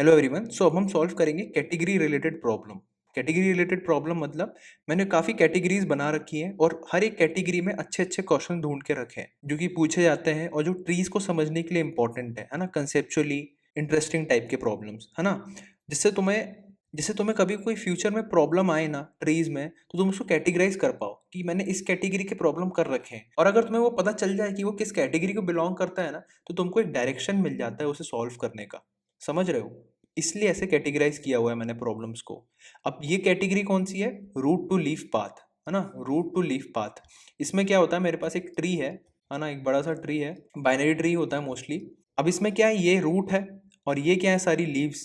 Hello everyone. सो अब हम solve करेंगे category related problem. Category related problem मतलब मैंने काफ़ी कैटेगरीज बना रखी हैं और हर एक कैटेगरी में अच्छे अच्छे क्वेश्चन ढूंढ के रखे हैं जो कि पूछे जाते हैं और जो ट्रीज को समझने के लिए इंपॉर्टेंट है ना, कंसेप्चुअली इंटरेस्टिंग टाइप के प्रॉब्लम्स, है ना। जिससे तुम्हें जिससे तुम्हें कभी कोई फ्यूचर में प्रॉब्लम आए ना ट्रीज में, तो तुम उसको कैटेगराइज कर पाओ कि मैंने इस कैटेगरी के प्रॉब्लम कर रखे हैं। और अगर तुम्हें वो पता चल जाए कि वो किस कैटेगरी को बिलोंग करता है ना, तो तुमको एक डायरेक्शन मिल जाता है उसे सॉल्व करने का। समझ रहे हो? इसलिए ऐसे कैटेगराइज किया हुआ है मैंने प्रॉब्लम्स को। अब ये कैटेगरी कौन सी है? रूट टू लीफ पाथ, है ना। रूट टू लीफ पाथ, इसमें क्या होता है, मेरे पास एक ट्री है ना, एक बड़ा सा ट्री है, बाइनरी ट्री होता है मोस्टली। अब इसमें क्या है, ये रूट है और ये क्या है, सारी लीव्स,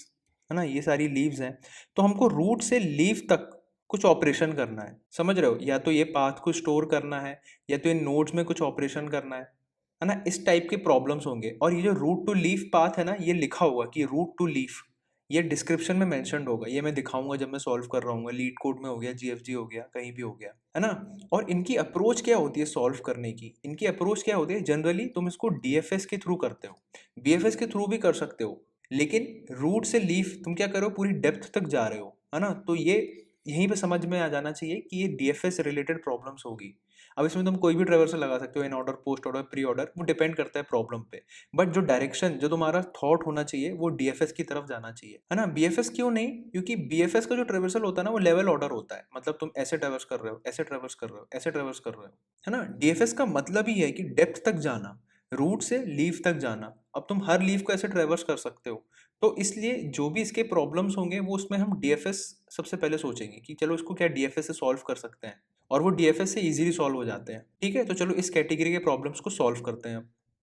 है ना, ये सारी लीव्स हैं। तो हमको रूट से लीफ तक कुछ ऑपरेशन करना है, समझ रहे हो? या तो ये पाथ को स्टोर करना है, या तो इन नोड्स में कुछ ऑपरेशन करना है ना। इस टाइप के प्रॉब्लम्स होंगे। और ये जो रूट टू लीफ पाथ है ना, ये लिखा हुआ कि रूट टू लीफ, ये डिस्क्रिप्शन में मेंशन्ड होगा, ये मैं दिखाऊंगा जब मैं सॉल्व कर रहा हूँ। लीड कोड में हो गया, जीएफजी हो गया, कहीं भी हो गया, है ना। और इनकी अप्रोच क्या होती है सॉल्व करने की? इनकी अप्रोच क्या होती है, जनरली तुम इसको डीएफएस के थ्रू करते हो, बीएफएस के थ्रू भी कर सकते हो, लेकिन रूट से लीफ तुम क्या करो, पूरी डेप्थ तक जा रहे हो, है ना। तो ये यहीं पे समझ में आ जाना चाहिए कि ये डीएफएस रिलेटेड प्रॉब्लम्स होगी। अब इसमें तुम कोई भी ट्रेवर्सल लगा सकते हो, in order, post order, pre order, वो डिपेंड करता है प्रॉब्लम पे। बट जो डायरेक्शन, जो तुम्हारा थॉट होना चाहिए, वो डीएफएस की तरफ जाना चाहिए, है ना। बीएफएस क्यों नहीं? क्योंकि बीएफएस का जो ट्रेवर्सल होता है ना, वो लेवल ऑर्डर होता है। मतलब तुम ऐसे ट्रेवर्स कर रहे हो, ऐसे ट्रेवर्स कर रहे हो, ऐसे ट्रेवर्स कर रहे हो, है ना। डीएफएस का मतलब ही है कि डेप्थ तक जाना, रूट से लीफ तक जाना। अब तुम हर लीफ को ऐसे ट्रेवर्स कर सकते हो। तो इसलिए जो भी इसके प्रॉब्लम्स होंगे, वो उसमें हम डीएफएस सबसे पहले सोचेंगे कि चलो इसको क्या डीएफएस से सॉल्व कर सकते हैं, और वो डीएफएस से इजीली सॉल्व हो जाते हैं। ठीक है, तो चलो इस कैटेगरी के प्रॉब्लम्स को सॉल्व करते हैं अब।